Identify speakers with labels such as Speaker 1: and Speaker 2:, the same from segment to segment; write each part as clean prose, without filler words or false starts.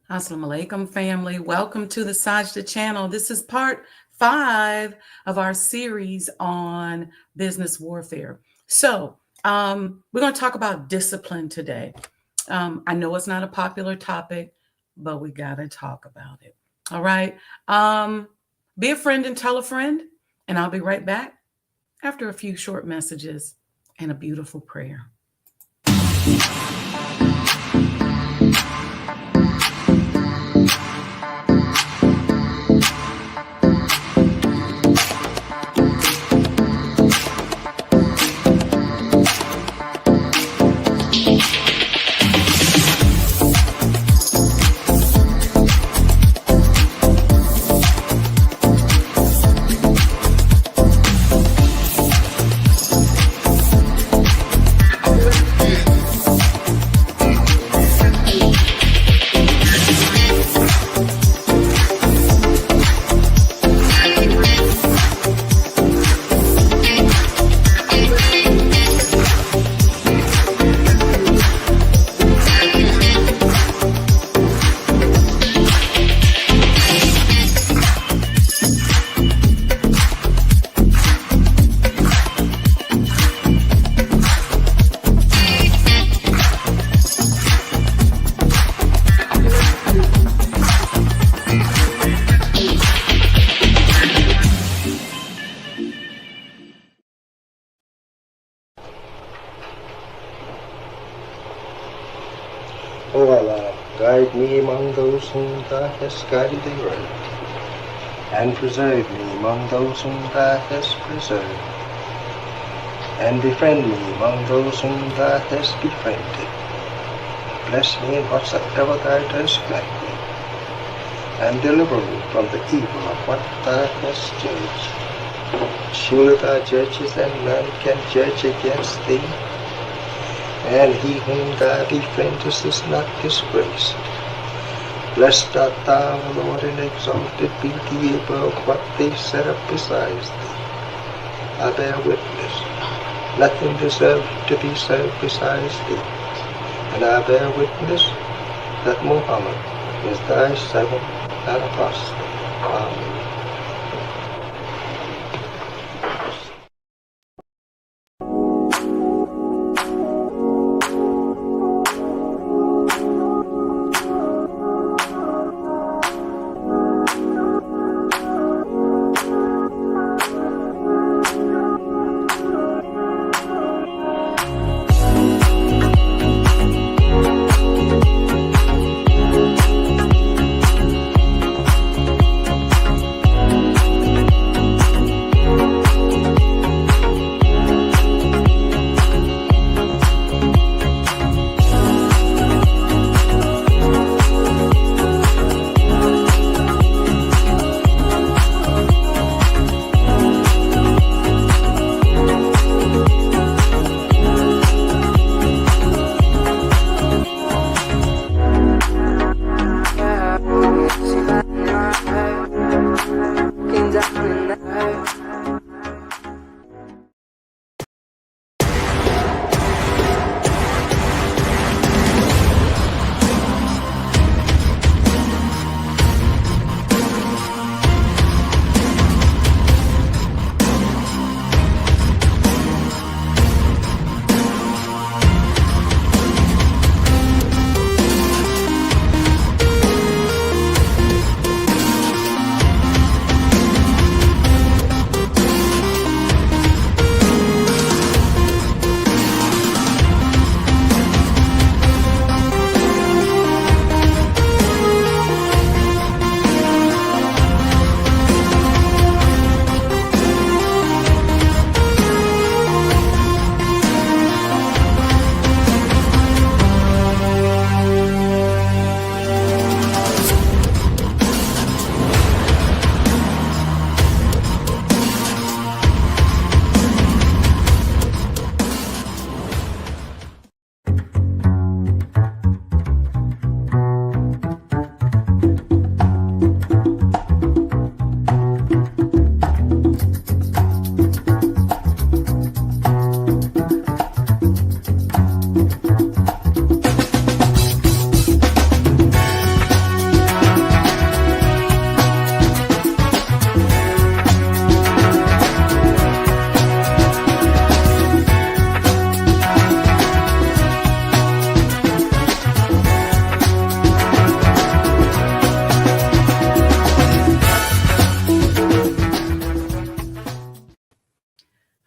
Speaker 1: Assalamu alaikum, family. Welcome to the Sajdah channel. This is part 5 of our series on business warfare. We're going to talk about discipline today. I know it's not a popular topic, but we got to talk about it. All right. Be a friend and tell a friend, and I'll be right back after a few short messages and a beautiful prayer.
Speaker 2: O Allah, guide me among those whom Thou hast guided aright, and preserve me among those whom Thou hast preserved, and befriend me among those whom Thou hast befriended. Bless me in whatsoever Thou dost grant me, and deliver me from the evil of what Thou hast judged. Surely Thou judgest, and none can judge against Thee, and he whom Thou befriendest is not disgraced. Blessed art Thou, O Lord, and exalted be Thee above what they set up besides Thee. I bear witness, nothing deserves to be served besides Thee, and I bear witness that Muhammad is Thy servant and apostle. Amen.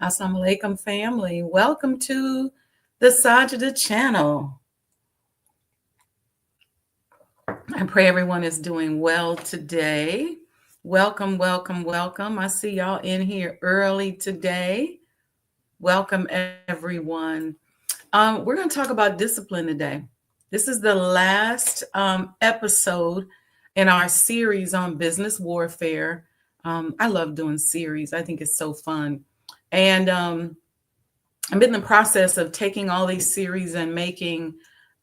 Speaker 1: Assalamu alaikum, family. Welcome to the Sajdah channel. I pray everyone is doing well today. Welcome, welcome, welcome. I see y'all in here early today. Welcome, everyone. We're going to talk about discipline today. This is the last episode in our series on business warfare. I love doing series. I think it's so fun. And I'm in the process of taking all these series and making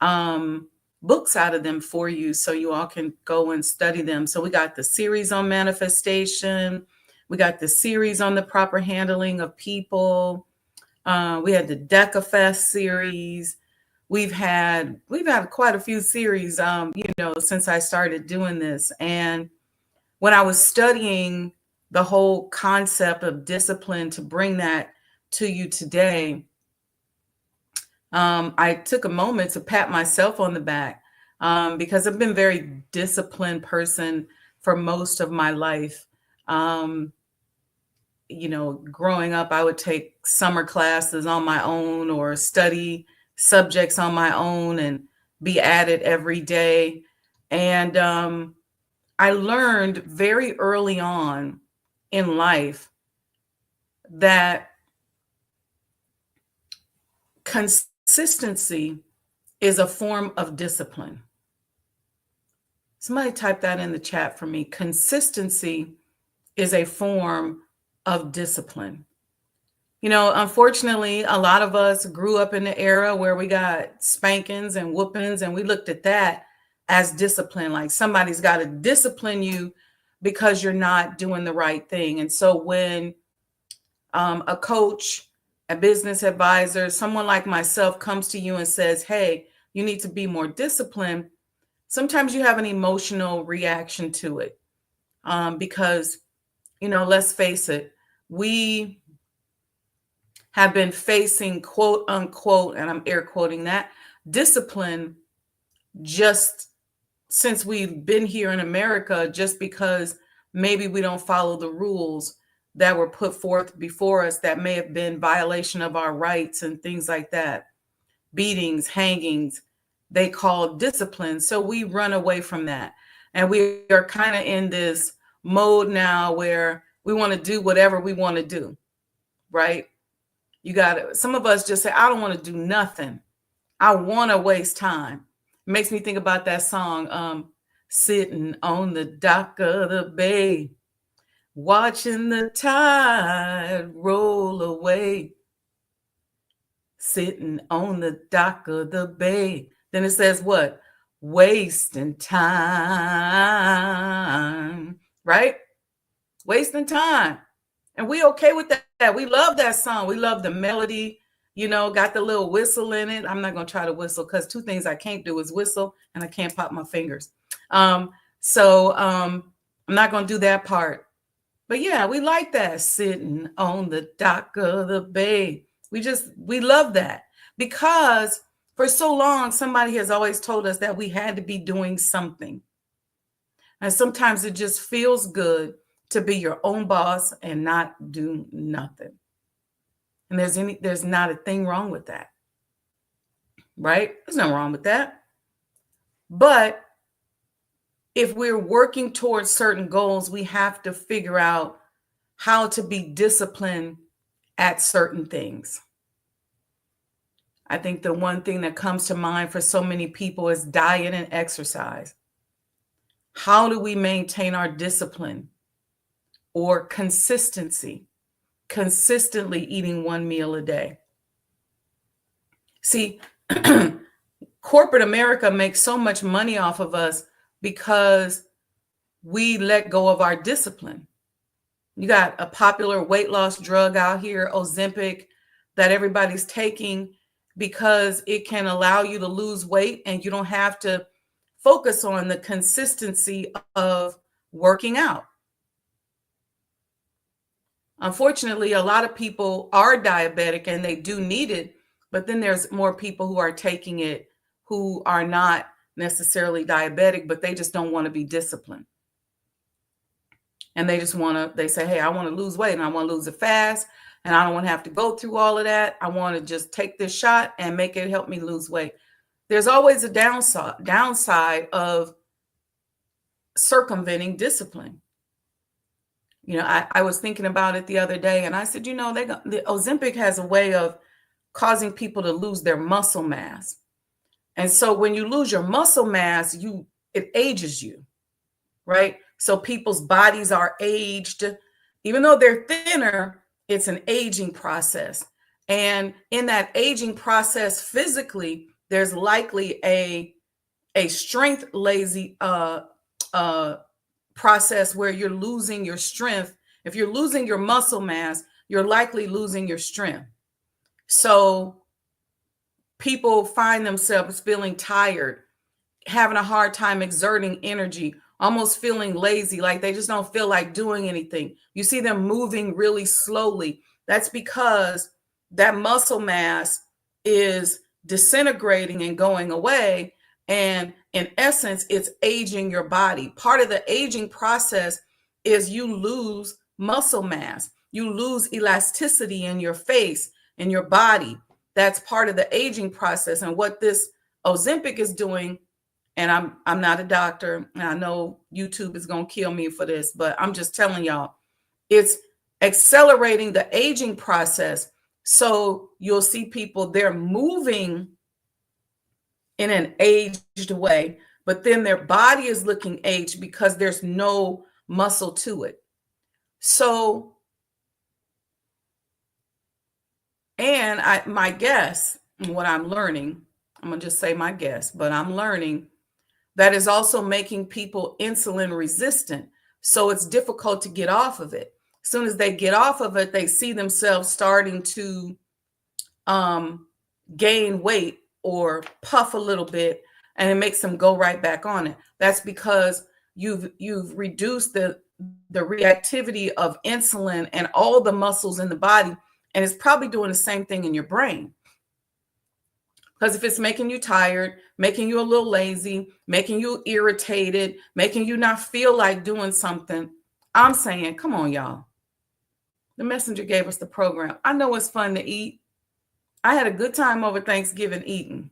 Speaker 1: books out of them for you so you all can go and study them. So we got the series on manifestation. We got the series on the proper handling of people. We had the DecaFest series. We've had quite a few series, since I started doing this. And when I was studying the whole concept of discipline to bring that to you today, I took a moment to pat myself on the back because I've been a very disciplined person for most of my life. Growing up, I would take summer classes on my own or study subjects on my own and be at it every day. And I learned very early on in life that consistency is a form of discipline. Somebody type that in the chat for me. Consistency is a form of discipline. Unfortunately, a lot of us grew up in the era where we got spankings and whoopings, and we looked at that as discipline. Like somebody's got to discipline you because you're not doing the right thing. And so when a coach, a business advisor, someone like myself comes to you and says, hey, you need to be more disciplined, sometimes you have an emotional reaction to it because, let's face it, we have been facing, quote unquote, and I'm air quoting that, discipline just since we've been here in America, just because maybe we don't follow the rules that were put forth before us that may have been violation of our rights and things like that. Beatings, hangings, they call discipline. So we run away from that. And we are kind of in this mode now where we want to do whatever we want to do, right? Some of us just say, I don't want to do nothing. I want to waste time. It makes me think about that song, sitting on the dock of the bay, watching the tide roll away. Sitting on the dock of the bay. Then it says what? Wasting time, right? Wasting time. And we okay with that. We love that song. We love the melody, got the little whistle in it. I'm not going to try to whistle because two things I can't do is whistle and I can't pop my fingers. So I'm not going to do that part. But yeah, we like that. Sitting on the dock of the bay. We love that because for so long, somebody has always told us that we had to be doing something. And sometimes it just feels good to be your own boss and not do nothing. And there's not a thing wrong with that, right? There's nothing wrong with that. But if we're working towards certain goals, we have to figure out how to be disciplined at certain things. I think the one thing that comes to mind for so many people is diet and exercise. How do we maintain our discipline or consistency, consistently eating one meal a day? See, corporate America makes so much money off of us because we let go of our discipline. You got a popular weight loss drug out here, Ozempic, that everybody's taking because it can allow you to lose weight and you don't have to focus on the consistency of working out. Unfortunately, a lot of people are diabetic and they do need it, but then there's more people who are taking it who are not necessarily diabetic, but they just don't want to be disciplined. And they just they say, hey, I want to lose weight and I want to lose it fast. and I don't want to have to go through all of that. I want to just take this shot and make it help me lose weight. There's always a downside of circumventing discipline. I was thinking about it the other day, and I said, the Ozempic has a way of causing people to lose their muscle mass. And so when you lose your muscle mass, it ages you, right? So people's bodies are aged. Even though they're thinner, it's an aging process. And in that aging process, physically, there's likely a strength lazy process where you're losing your strength. If you're losing your muscle mass, you're likely losing your strength. So people find themselves feeling tired, having a hard time exerting energy, almost feeling lazy, like they just don't feel like doing anything. You see them moving really slowly. That's because that muscle mass is disintegrating and going away. And in essence, it's aging your body. Part of the aging process is you lose muscle mass. You lose elasticity in your face, in your body. That's part of the aging process. And what this Ozempic is doing, and I'm not a doctor, and I know YouTube is going to kill me for this, but I'm just telling y'all, it's accelerating the aging process. So you'll see people, they're moving in an aged way, but then their body is looking aged because there's no muscle to it. So, and my guess, what I'm learning, I'm going to just say my guess, but I'm learning that is also making people insulin resistant. So it's difficult to get off of it. As soon as they get off of it, they see themselves starting to gain weight or puff a little bit, and it makes them go right back on it. That's because you've reduced the reactivity of insulin and all the muscles in the body, and it's probably doing the same thing in your brain. Because if it's making you tired, making you a little lazy, making you irritated, making you not feel like doing something, I'm saying, come on, y'all. The messenger gave us the program. I know it's fun to eat. I had a good time over Thanksgiving eating.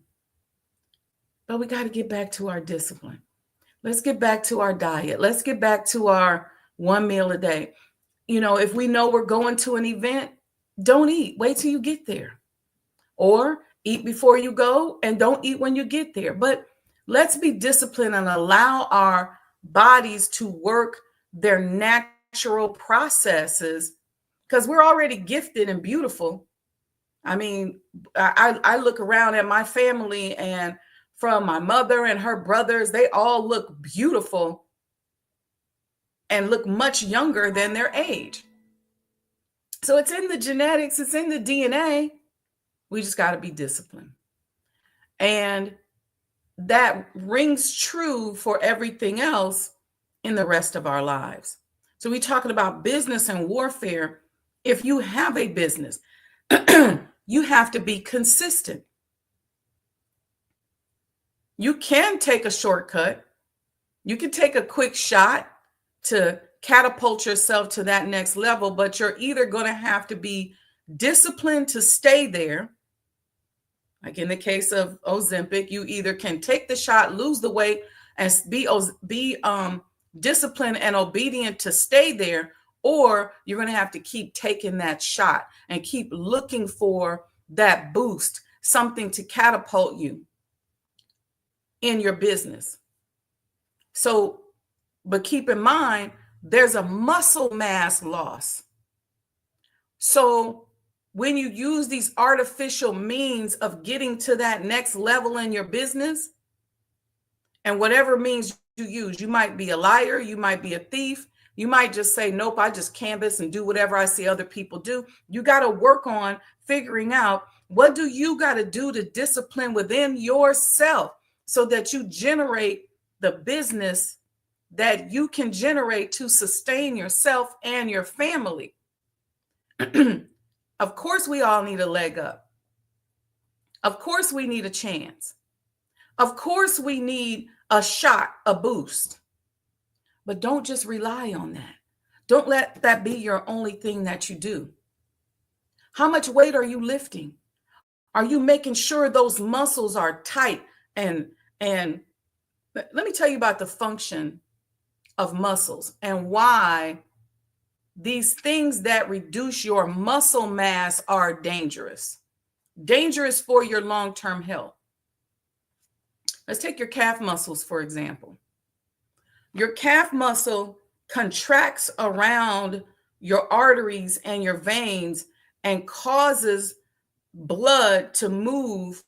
Speaker 1: But we got to get back to our discipline. Let's get back to our diet. Let's get back to our one meal a day. If we know we're going to an event, don't eat. Wait till you get there. Or eat before you go and don't eat when you get there. But let's be disciplined and allow our bodies to work their natural processes, because we're already gifted and beautiful. I mean, I look around at my family, and from my mother and her brothers, they all look beautiful and look much younger than their age. So it's in the genetics, it's in the DNA. We just got to be disciplined. And that rings true for everything else in the rest of our lives. So we're talking about business and warfare. If you have a business, you have to be consistent. You can take a shortcut. You can take a quick shot to catapult yourself to that next level, but you're either going to have to be disciplined to stay there. Like in the case of Ozempic, you either can take the shot, lose the weight, and be disciplined and obedient to stay there, or you're going to have to keep taking that shot and keep looking for that boost, something to catapult you in your business. So, but keep in mind, there's a muscle mass loss. So when you use these artificial means of getting to that next level in your business, and whatever means you use, you might be a liar, you might be a thief, you might just say, nope, I just canvas and do whatever I see other people do. You got to work on figuring out, what do you got to do to discipline within yourself so that you generate the business that you can generate to sustain yourself and your family. Of course, we all need a leg up. Of course, we need a chance. Of course, we need a shot, a boost. But don't just rely on that. Don't let that be your only thing that you do. How much weight are you lifting? Are you making sure those muscles are tight? And let me tell you about the function of muscles and why these things that reduce your muscle mass are dangerous. Dangerous for your long-term health. Let's take your calf muscles, for example. Your calf muscle contracts around your arteries and your veins and causes blood to move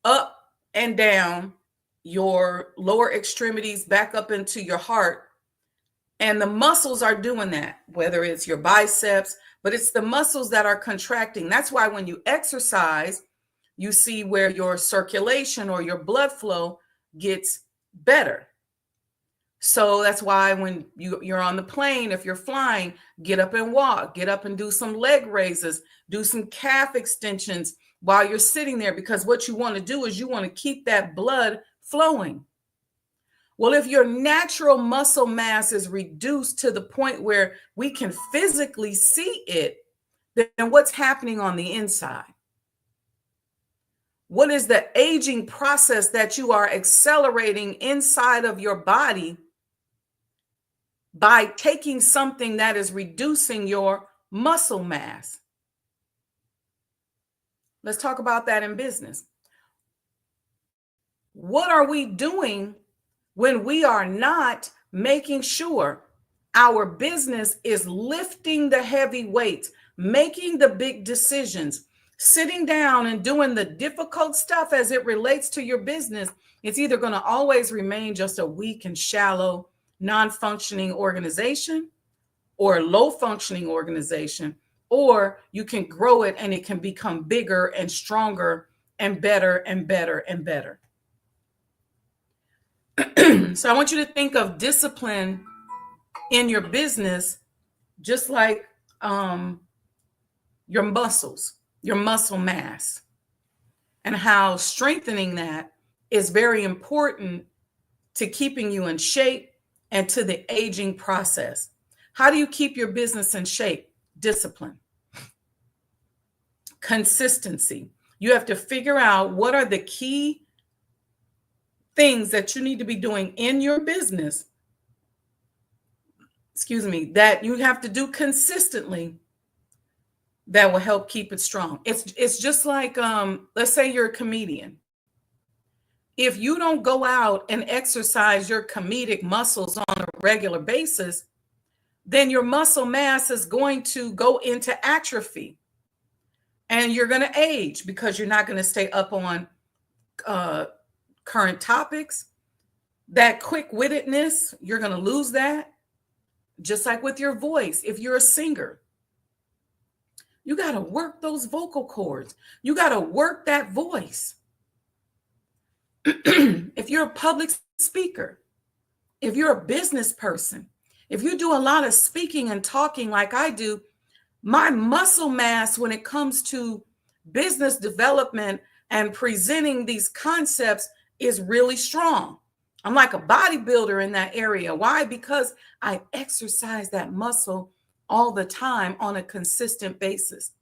Speaker 1: up and down your lower extremities back up into your heart. And the muscles are doing that, whether it's your biceps, but it's the muscles that are contracting. That's why when you exercise, you see where your circulation or your blood flow gets better. So that's why when you're on the plane, if you're flying, get up and walk, get up and do some leg raises, do some calf extensions while you're sitting there, because what you want to do is you want to keep that blood flowing. Well, if your natural muscle mass is reduced to the point where we can physically see it, then what's happening on the inside? What is the aging process that you are accelerating inside of your body by taking something that is reducing your muscle mass? Let's talk about that in business. What are we doing when we are not making sure our business is lifting the heavy weights, making the big decisions, sitting down and doing the difficult stuff as it relates to your business? It's either going to always remain just a weak and shallow, non-functioning organization or a low-functioning organization, or you can grow it and it can become bigger and stronger and better and better and better. So I want you to think of discipline in your business just like your muscles, your muscle mass, and how strengthening that is very important to keeping you in shape and to the aging process. How do you keep your business in shape? Discipline. Consistency. You have to figure out what are the key things that you need to be doing in your business, that you have to do consistently that will help keep it strong. It's just like, let's say you're a comedian. If you don't go out and exercise your comedic muscles on a regular basis, then your muscle mass is going to go into atrophy and you're going to age because you're not going to stay up on current topics. That quick-wittedness, you're going to lose that. Just like with your voice, if you're a singer, you got to work those vocal cords. You got to work that voice. If you're a public speaker, if you're a business person, if you do a lot of speaking and talking like I do, my muscle mass when it comes to business development and presenting these concepts is really strong. I'm like a bodybuilder in that area. Why? Because I exercise that muscle all the time on a consistent basis.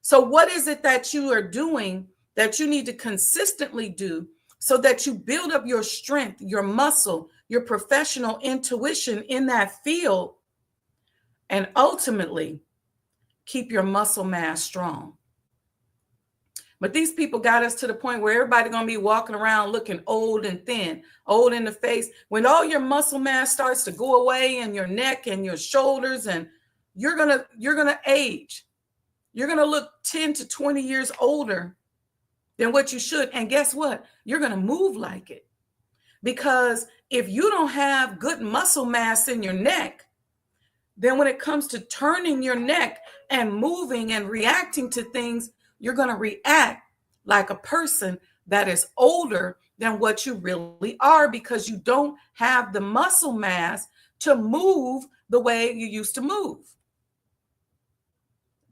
Speaker 1: So what is it that you are doing that you need to consistently do so that you build up your strength, your muscle, your professional intuition in that field, and ultimately keep your muscle mass strong? But these people got us to the point where everybody going to be walking around looking old and thin, old in the face. When all your muscle mass starts to go away in your neck and your shoulders, and you're going to age. You're going to look 10 to 20 years older than what you should. And guess what? You're going to move like it. Because if you don't have good muscle mass in your neck, then when it comes to turning your neck and moving and reacting to things, you're going to react like a person that is older than what you really are, because you don't have the muscle mass to move the way you used to move.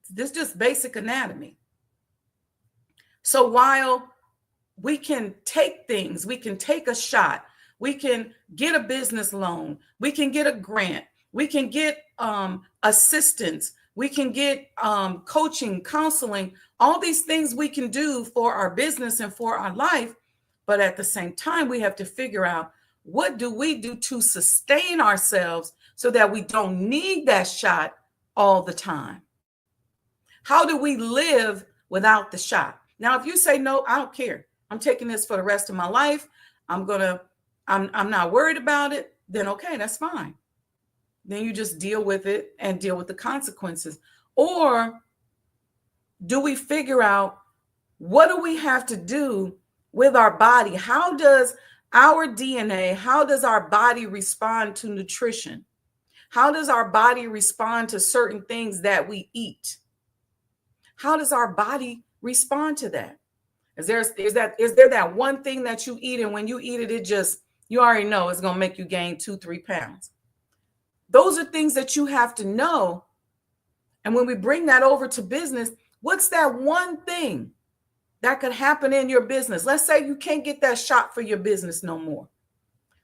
Speaker 1: This is just basic anatomy. So while we can take things, we can take a shot, we can get a business loan, we can get a grant, we can get assistance We can get coaching, counseling, all these things we can do for our business and for our life. But at the same time, we have to figure out, what do we do to sustain ourselves so that we don't need that shot all the time? How do we live without the shot? Now, if you say, no, I don't care, I'm taking this for the rest of my life, I'm not worried about it, then okay, that's fine. Then you just deal with it and deal with the consequences. Or do we figure out, what do we have to do with our body? How does our DNA, how does our body respond to nutrition? How does our body respond to certain things that we eat? How does our body respond to that? Is there that one thing that you eat, and when you eat it, you already know it's going to make you gain 2-3 pounds? Those are things that you have to know. And when we bring that over to business, what's that one thing that could happen in your business? Let's say you can't get that shot for your business no more.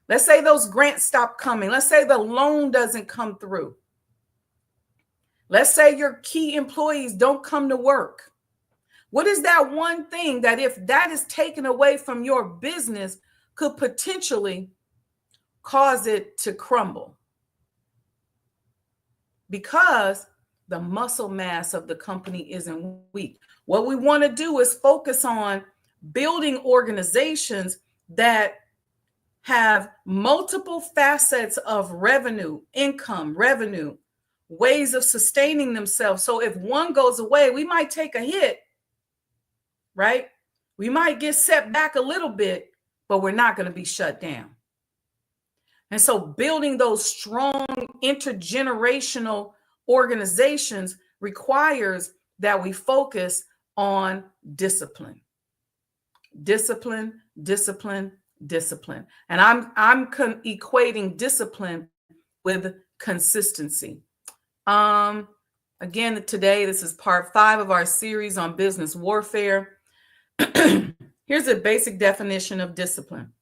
Speaker 1: Let's say those grants stop coming. Let's say the loan doesn't come through. Let's say your key employees don't come to work. What is that one thing that, if that is taken away from your business, could potentially cause it to crumble? Because the muscle mass of the company isn't weak. What we want to do is focus on building organizations that have multiple facets of revenue, income, revenue, ways of sustaining themselves. So if one goes away, we might take a hit, right? We might get set back a little bit, but we're not going to be shut down. And so building those strong intergenerational organizations requires that we focus on discipline. Discipline, discipline, discipline. And I'm equating discipline with consistency. Again, today, this is part 5 of our series on business warfare. Here's a basic definition of discipline.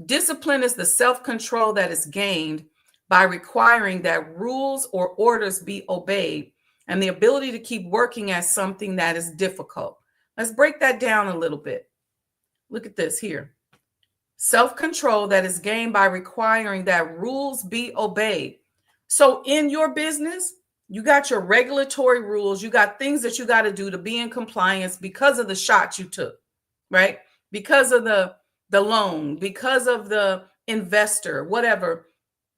Speaker 1: Discipline is the self-control that is gained by requiring that rules or orders be obeyed, and the ability to keep working at something that is difficult. Let's break that down a little bit. Look at this here. Self-control that is gained by requiring that rules be obeyed. So in your business, you got your regulatory rules. You got things that you got to do to be in compliance because of the shot you took, right? Because of the loan, because of the investor, whatever.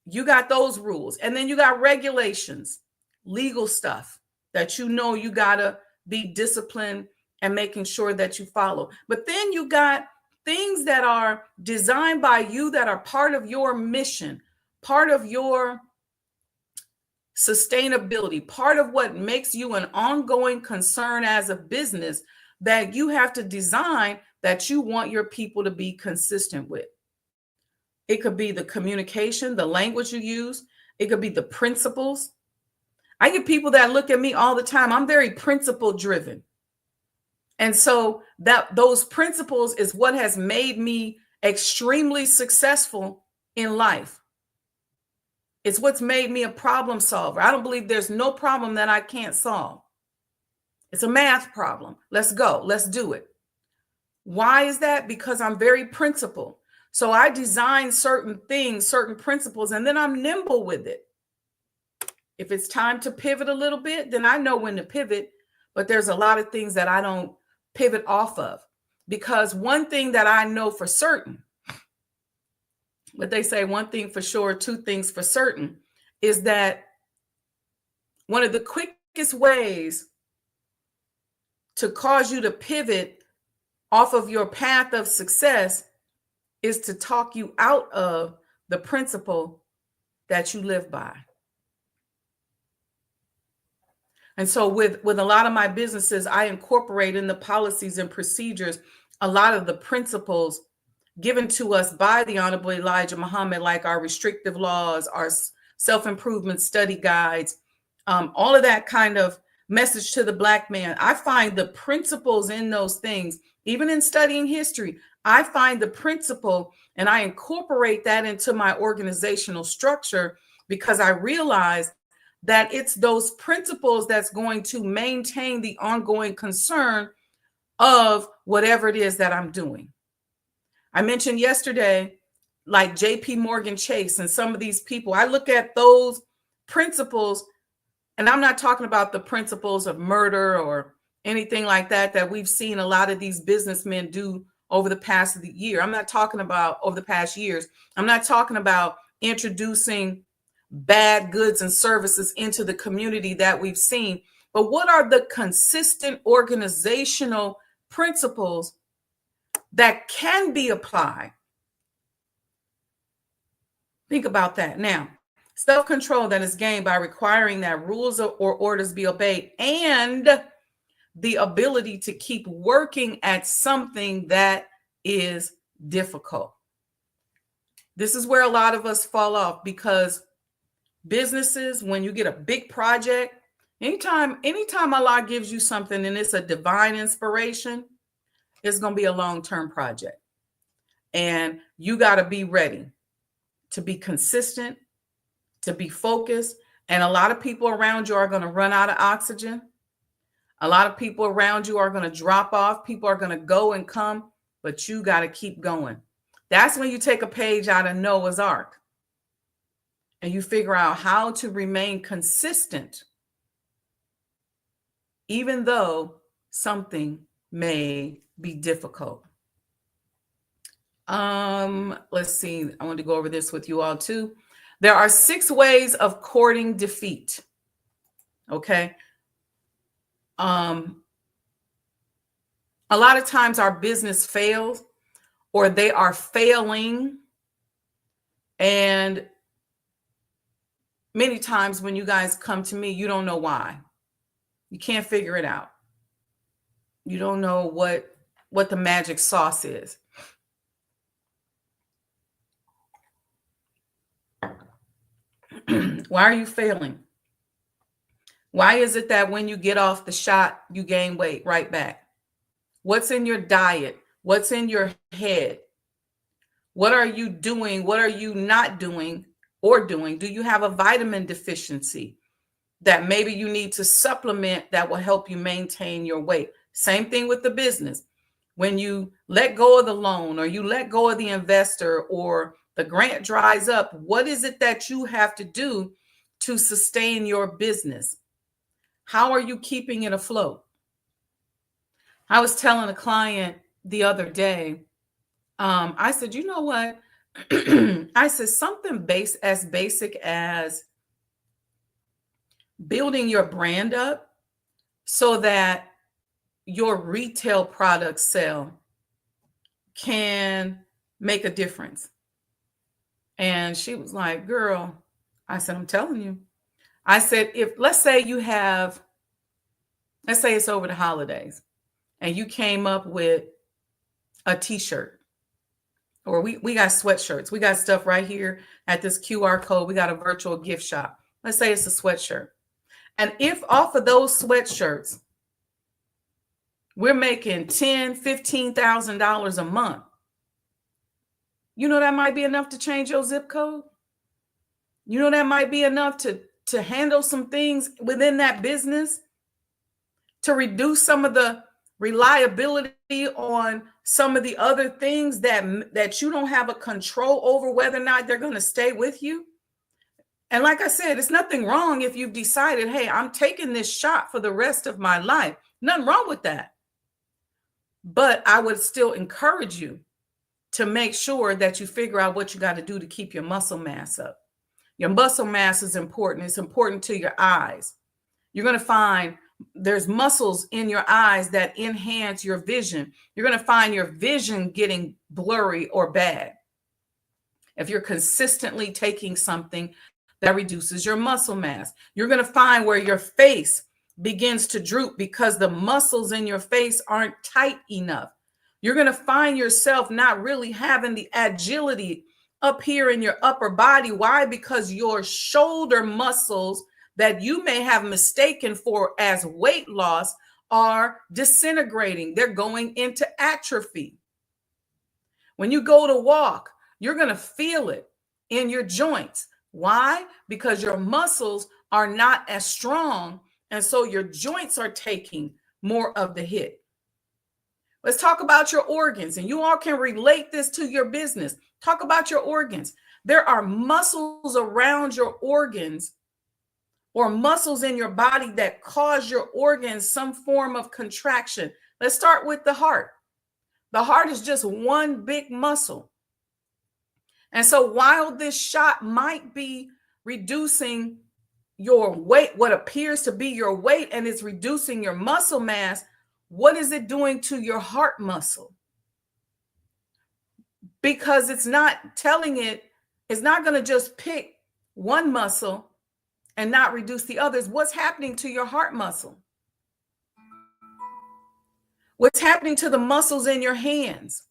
Speaker 1: You got those rules. And then you got regulations, legal stuff that you know you got to be disciplined and making sure that you follow. But then you got things that are designed by you that are part of your mission, part of your sustainability, part of what makes you an ongoing concern as a business that you have to design that you want your people to be consistent with. It could be the communication, the language you use. It could be the principles. I get people that look at me all the time. I'm very principle driven. And so those principles is what has made me extremely successful in life. It's what's made me a problem solver. I don't believe there's no problem that I can't solve. It's a math problem. Let's go. Let's do it. Why is that? Because I'm very principled. So I design certain things, certain principles, and then I'm nimble with it. If it's time to pivot a little bit, then I know when to pivot. But there's a lot of things that I don't pivot off of, because one thing that I know for certain, but they say one thing for sure, 2 things for certain, is that one of the quickest ways to cause you to pivot off of your path of success is to talk you out of the principle that you live by. And so with a lot of my businesses, I incorporate in the policies and procedures a lot of the principles given to us by the Honorable Elijah Muhammad, like our restrictive laws, our self-improvement study guides, all of that kind of message to the Black man. I find the principles in those things, even in studying history, I find the principle and I incorporate that into my organizational structure, because I realize that it's those principles that's going to maintain the ongoing concern of whatever it is that I'm doing. I mentioned yesterday, like JP Morgan Chase and some of these people, I look at those principles, and I'm not talking about the principles of murder or anything like that that we've seen a lot of these businessmen do over the past year. I'm not talking about over the past years. I'm not talking about introducing bad goods and services into the community that we've seen. But what are the consistent organizational principles that can be applied? Think about that. Now, self-control that is gained by requiring that rules or orders be obeyed, and the ability to keep working at something that is difficult. This is where a lot of us fall off, because businesses, when you get a big project, anytime Allah gives you something and it's a divine inspiration, it's going to be a long-term project. And you got to be ready to be consistent, to be focused. And a lot of people around you are going to run out of oxygen. A lot of people around you are going to drop off. People are going to go and come, but you got to keep going. That's when you take a page out of Noah's Ark and you figure out how to remain consistent, even though something may be difficult. Let's see. I want to go over this with you all too. There are 6 ways of courting defeat. Okay. A lot of times our business fails, or they are failing. And many times when you guys come to me, you don't know why. You can't figure it out. You don't know what the magic sauce is. Why are you failing? Why is it that when you get off the shot, you gain weight right back? What's in your diet? What's in your head? What are you doing? What are you not doing or doing? Do you have a vitamin deficiency that maybe you need to supplement that will help you maintain your weight? Same thing with the business. When you let go of the loan, or you let go of the investor, or the grant dries up, what is it that you have to do to sustain your business? How are you keeping it afloat? I was telling a client the other day, I said, you know what? I said, something as basic as building your brand up so that your retail product sale can make a difference. And she was like, girl, I said, I'm telling you. I said, let's say it's over the holidays and you came up with a t-shirt, or we got sweatshirts. We got stuff right here at this QR code. We got a virtual gift shop. Let's say it's a sweatshirt. And if off of those sweatshirts, we're making $10,000, $15,000 a month, you know, that might be enough to change your zip code. You know, that might be enough to handle some things within that business, to reduce some of the reliability on some of the other things that you don't have a control over whether or not they're going to stay with you. And like I said, it's nothing wrong if you've decided, hey, I'm taking this shot for the rest of my life. Nothing wrong with that. But I would still encourage you to make sure that you figure out what you got to do to keep your muscle mass up. Your muscle mass is important. It's important to your eyes. You're going to find there's muscles in your eyes that enhance your vision. You're going to find your vision getting blurry or bad if you're consistently taking something that reduces your muscle mass. You're going to find where your face begins to droop because the muscles in your face aren't tight enough. You're going to find yourself not really having the agility up here in your upper body. Why? Because your shoulder muscles that you may have mistaken for as weight loss are disintegrating. They're going into atrophy. When you go to walk, you're going to feel it in your joints. Why? Because your muscles are not as strong. And so your joints are taking more of the hit. Let's talk about your organs, and you all can relate this to your business. Talk about your organs. There are muscles around your organs or muscles in your body that cause your organs some form of contraction. Let's start with the heart. The heart is just one big muscle. And so while this shot might be reducing your weight, what appears to be your weight, and it's reducing your muscle mass, what is it doing to your heart muscle? Because it's not telling it, it's not going to just pick one muscle and not reduce the others. What's happening to your heart muscle? What's happening to the muscles in your hands?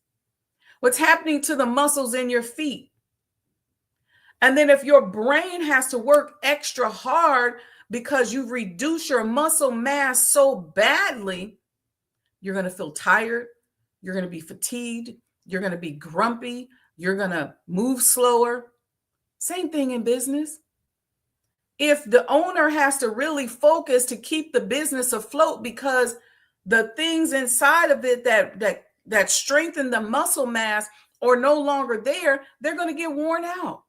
Speaker 1: What's happening to the muscles in your feet? And then if your brain has to work extra hard because you've reduced your muscle mass so badly, you're going to feel tired. You're going to be fatigued. You're going to be grumpy. You're going to move slower. Same thing in business. If the owner has to really focus to keep the business afloat because the things inside of it that strengthen the muscle mass are no longer there, they're going to get worn out.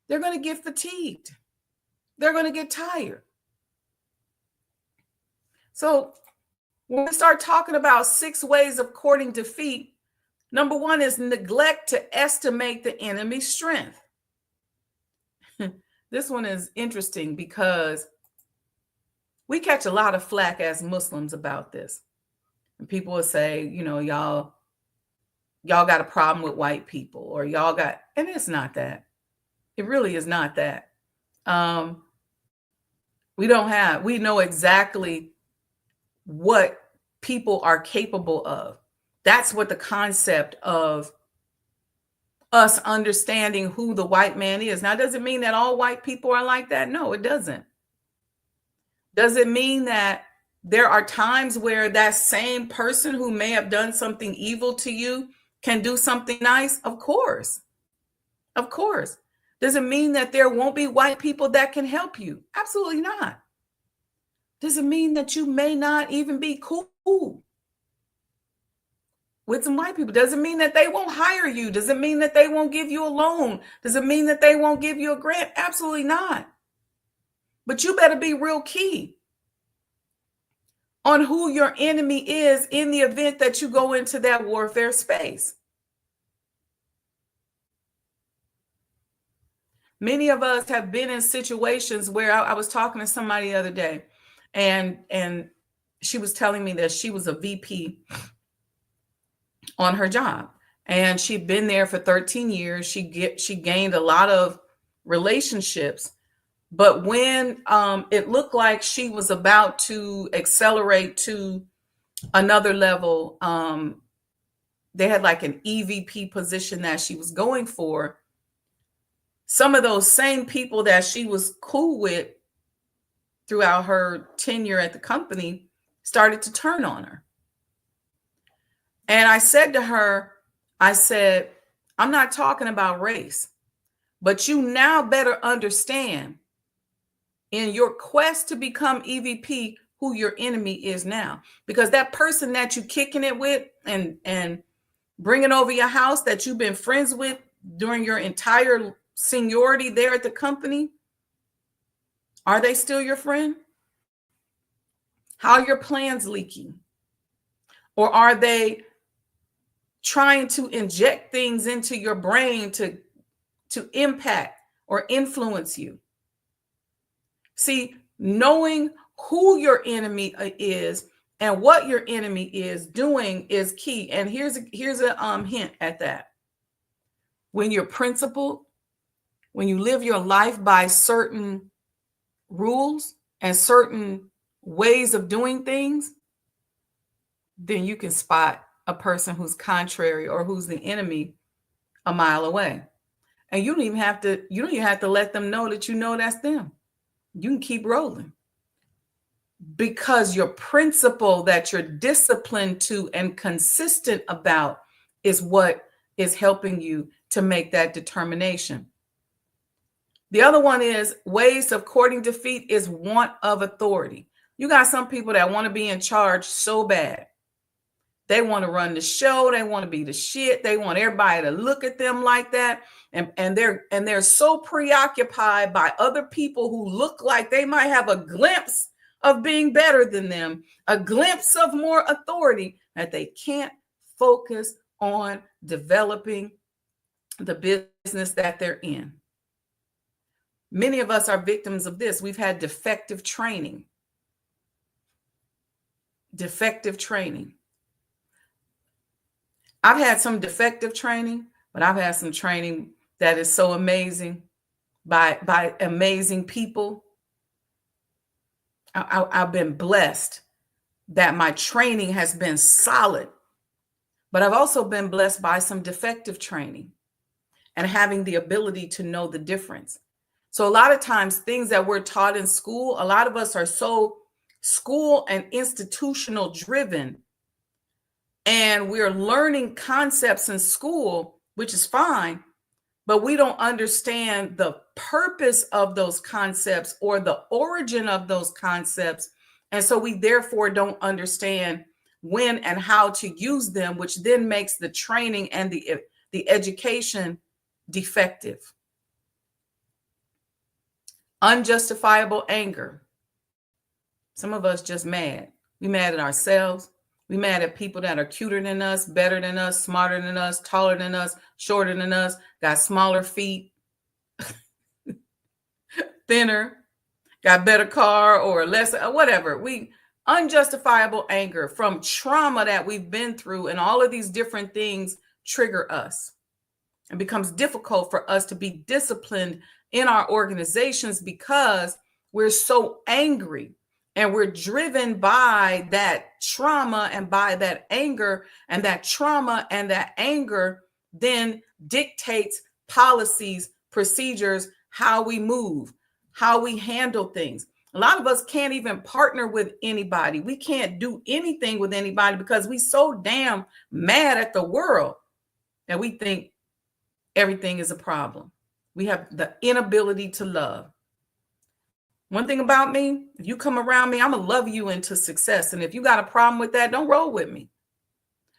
Speaker 1: They're going to get fatigued. They're going to get tired. So when we start talking about 6 ways of courting defeat, number 1 is neglect to estimate the enemy's strength. This one is interesting because we catch a lot of flack as Muslims about this. And people will say, you know, y'all got a problem with white people, or y'all got, and it's not that. It really is not that. We know exactly what people are capable of. That's what the concept of us understanding who the white man is. Now, does it mean that all white people are like that? No, it doesn't. Does it mean that there are times where that same person who may have done something evil to you can do something nice? Of course. Of course. Does it mean that there won't be white people that can help you? Absolutely not. Does it mean that you may not even be cool with some white people? Does it mean that they won't hire you? Does it mean that they won't give you a loan? Does it mean that they won't give you a grant? Absolutely not. But you better be real key on who your enemy is in the event that you go into that warfare space. Many of us have been in situations where I was talking to somebody the other day, and she was telling me that she was a VP on her job, and she'd been there for 13 years. She gained a lot of relationships, but when it looked like she was about to accelerate to another level, they had like an EVP position that she was going for. Some of those same people that she was cool with throughout her tenure at the company started to turn on her. And I said to her, I said, I'm not talking about race, but you now better understand in your quest to become EVP who your enemy is now. Because that person that you kicking it with and bringing over your house that you've been friends with during your entire seniority there at the company, are they still your friend? How are your plans leaking? Or are they trying to inject things into your brain to impact or influence you? See, knowing who your enemy is and what your enemy is doing is key. And here's a hint at that. When you're principled, when you live your life by certain rules and certain ways of doing things, then you can spot a person who's contrary or who's the enemy a mile away. And you don't even have to let them know that you know that's them. You can keep rolling. Because your principle that you're disciplined to and consistent about is what is helping you to make that determination. The other one is ways of courting defeat is want of authority. You got some people that want to be in charge so bad. They want to run the show. They want to be the shit. They want everybody to look at them like that. And they're so preoccupied by other people who look like they might have a glimpse of being better than them, a glimpse of more authority, that they can't focus on developing the business that they're in. Many of us are victims of this. We've had defective training. Defective training. I've had some defective training, but I've had some training that is so amazing by amazing people. I've been blessed that my training has been solid, but I've also been blessed by some defective training and having the ability to know the difference. So a lot of times things that we're taught in school, a lot of us are so school and institutional driven, and we're learning concepts in school, which is fine, but we don't understand the purpose of those concepts or the origin of those concepts. And so we therefore don't understand when and how to use them, which then makes the training and the education defective. Unjustifiable anger. Some of us just mad. We mad at ourselves. We mad at people that are cuter than us, better than us, smarter than us, taller than us, shorter than us, got smaller feet, thinner, got better car or less, whatever. Unjustifiable anger from trauma that we've been through, and all of these different things trigger us. It becomes difficult for us to be disciplined in our organizations because we're so angry. And we're driven by that trauma and by that anger, and that trauma and that anger then dictates policies, procedures, how we move, how we handle things. A lot of us can't even partner with anybody. We can't do anything with anybody because we're so damn mad at the world that we think everything is a problem. We have the inability to love. One thing about me, if you come around me, I'm going to love you into success. And if you got a problem with that, don't roll with me,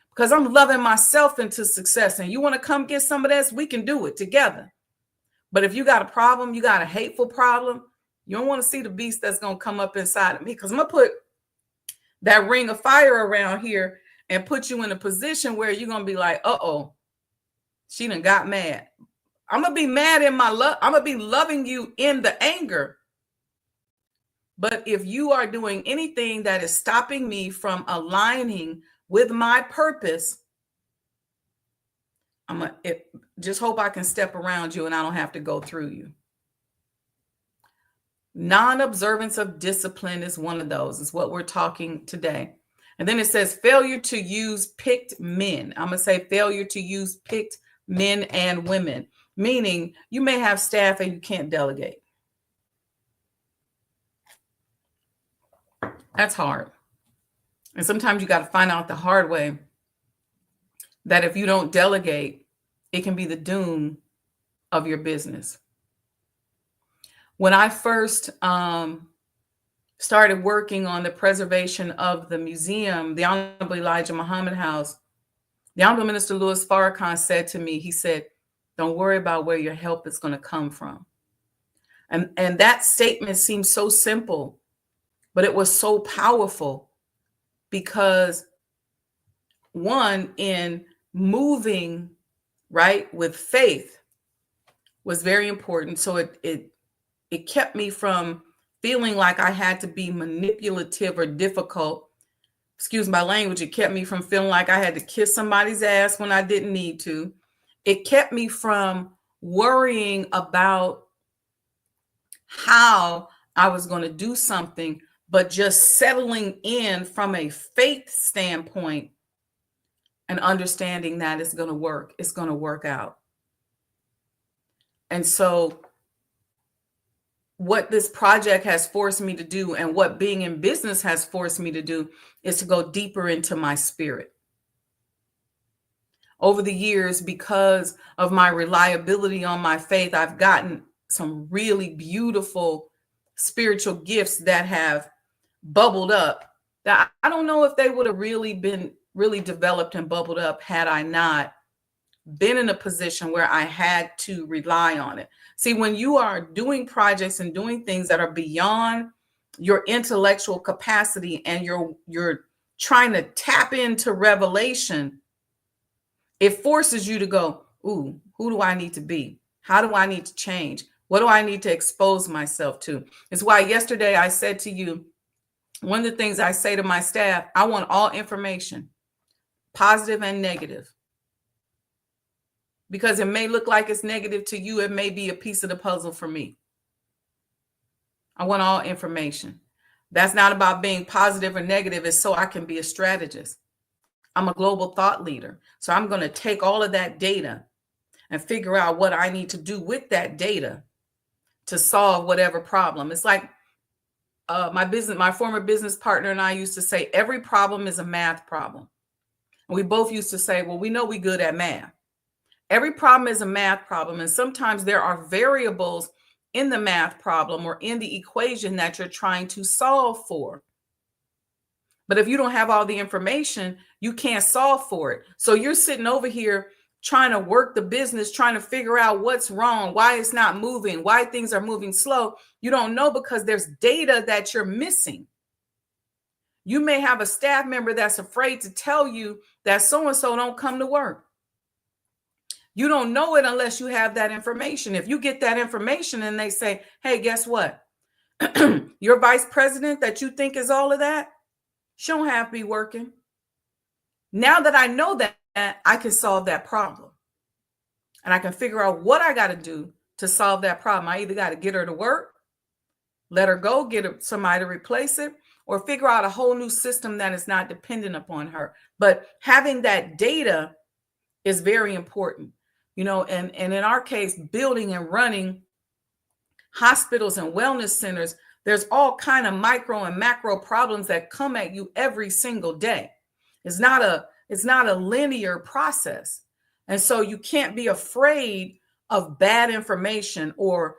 Speaker 1: because I'm loving myself into success. And you want to come get some of this, we can do it together. But if you got a problem, you got a hateful problem, you don't want to see the beast that's going to come up inside of me, because I'm going to put that ring of fire around here and put you in a position where you're going to be like, uh-oh, she done got mad. I'm going to be mad in my love. I'm going to be loving you in the anger. But if you are doing anything that is stopping me from aligning with my purpose, just hope I can step around you and I don't have to go through you. Non-observance of discipline is one of those. Is what we're talking today. And then it says failure to use picked men. I'm going to say failure to use picked men and women, meaning you may have staff and you can't delegate. That's hard. And sometimes you got to find out the hard way that if you don't delegate, it can be the doom of your business. When I first started working on the preservation of the museum, the Honorable Elijah Muhammad House, the Honorable Minister Louis Farrakhan said to me, he said, don't worry about where your help is going to come from. And that statement seems so simple, but it was so powerful, because one, in moving right with faith was very important. So it kept me from feeling like I had to be manipulative or difficult. Excuse my language. It kept me from feeling like I had to kiss somebody's ass when I didn't need to. It kept me from worrying about how I was going to do something, but just settling in from a faith standpoint and understanding that it's going to work. It's going to work out. And so what this project has forced me to do, and what being in business has forced me to do, is to go deeper into my spirit. Over the years, because of my reliability on my faith, I've gotten some really beautiful spiritual gifts that have bubbled up that I don't know if they would have really been really developed and bubbled up had I not been in a position where I had to rely on it. See, when you are doing projects and doing things that are beyond your intellectual capacity and you're trying to tap into revelation, it forces you to go, ooh, who do I need to be? How do I need to change? What do I need to expose myself to? It's why yesterday I said to you, one of the things I say to my staff, I want all information, positive and negative. Because it may look like it's negative to you. It may be a piece of the puzzle for me. I want all information. That's not about being positive or negative. It's so I can be a strategist. I'm a global thought leader. So I'm going to take all of that data and figure out what I need to do with that data to solve whatever problem. It's like my former business partner and I used to say, every problem is a math problem. And we both used to say, well, we know we're good at math. Every problem is a math problem. And sometimes there are variables in the math problem or in the equation that you're trying to solve for. But if you don't have all the information, you can't solve for it. So you're sitting over here trying to work the business, trying to figure out what's wrong, why it's not moving, why things are moving slow. You don't know because there's data that you're missing. You may have a staff member that's afraid to tell you that so-and-so don't come to work. You don't know it unless you have that information. If you get that information and they say, hey, guess what? Your vice president that you think is all of that, she don't have to be working. Now that I know that, I can solve that problem. And I can figure out what I got to do to solve that problem. I either got to get her to work, let her go, get somebody to replace it, or figure out a whole new system that is not dependent upon her. But having that data is very important. You know, and in our case, building and running hospitals and wellness centers, there's all kind of micro and macro problems that come at you every single day. It's not a linear process. And so you can't be afraid of bad information or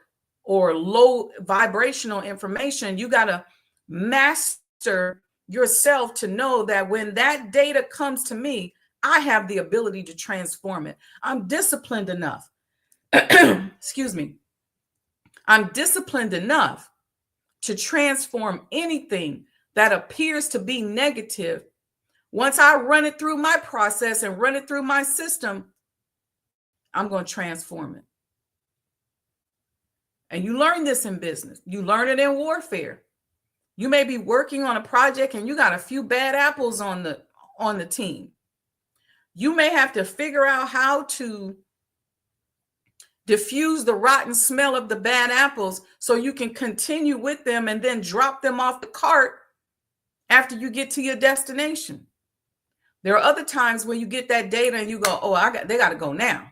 Speaker 1: low vibrational information. You got to master yourself to know that when that data comes to me, I have the ability to transform it. I'm disciplined enough. Excuse me. I'm disciplined enough to transform anything that appears to be negative. Once I run it through my process and run it through my system, I'm going to transform it. And you learn this in business. You learn it in warfare. You may be working on a project and you got a few bad apples on the team. You may have to figure out how to diffuse the rotten smell of the bad apples so you can continue with them and then drop them off the cart after you get to your destination. There are other times when you get that data and you go, oh, they got to go now.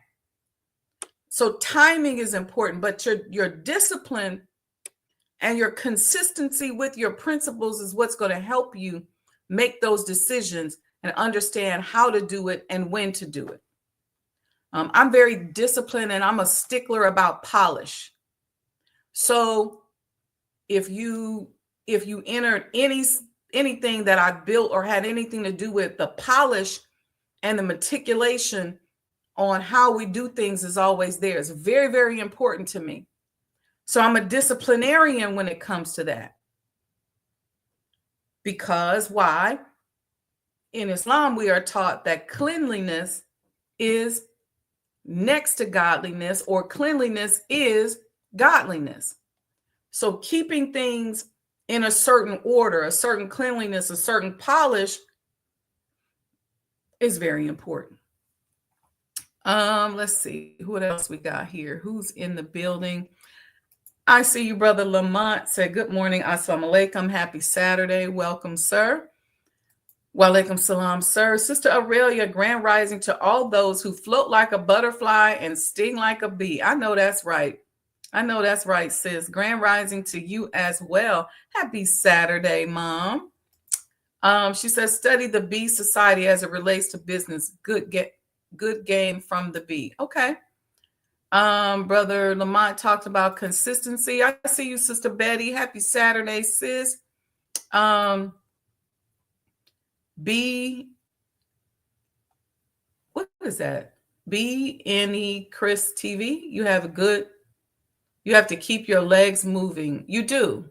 Speaker 1: So timing is important, but your discipline and your consistency with your principles is what's going to help you make those decisions and understand how to do it and when to do it. I'm very disciplined and I'm a stickler about polish. So if you enter anything that I built or had anything to do with the polish and the meticulation on how we do things is always there. It's very, very important to me. So I'm a disciplinarian when it comes to that. Because why? In Islam, we are taught that cleanliness is next to godliness, or cleanliness is godliness. So keeping things in a certain order, a certain cleanliness, a certain polish is very important. Let's see what else we got here. Who's in the building? I see you, Brother Lamont. Said, good morning. Assalamu alaikum. Happy Saturday. Welcome, sir. Walaikum salam, sir. Sister Aurelia, grand rising to all those who float like a butterfly and sting like a bee. I know that's right. I know that's right, sis. Grand rising to you as well. Happy Saturday, Mom. She says, study the bee society as it relates to business. Good game from the bee. Okay. Brother Lamont talked about consistency. I see you, Sister Betty. Happy Saturday, sis. B, what is that? BNE Chris TV. You have to keep your legs moving. You do.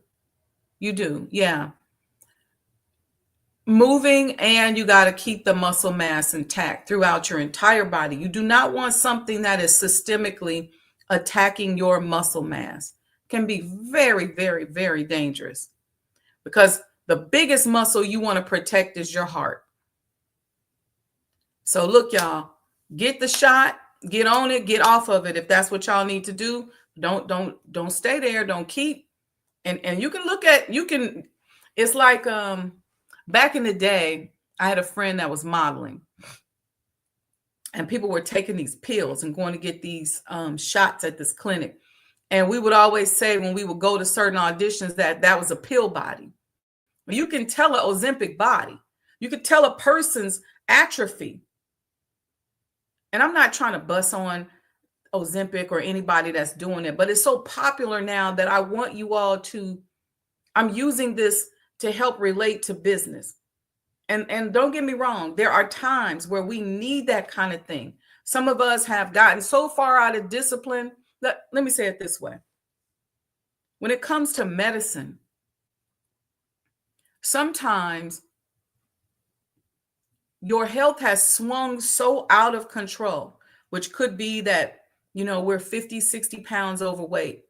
Speaker 1: You do. Yeah. Moving, and you got to keep the muscle mass intact throughout your entire body. You do not want something that is systemically attacking your muscle mass. Can be very, very, very dangerous, because the biggest muscle you want to protect is your heart. So look, y'all, get the shot, get on it, get off of it. If that's what y'all need to do, don't stay there. Don't keep. And you can look at, it's like, back in the day, I had a friend that was modeling, and people were taking these pills and going to get these shots at this clinic. And we would always say, when we would go to certain auditions, that was a pill body. You can tell an Ozempic body. You can tell a person's atrophy. And I'm not trying to bust on Ozempic or anybody that's doing it, but it's so popular now that I want you all to, I'm using this to help relate to business. And don't get me wrong, there are times where we need that kind of thing. Some of us have gotten so far out of discipline. Let me say it this way. When it comes to medicine, sometimes your health has swung so out of control, which could be that, we're 50, 60 pounds overweight.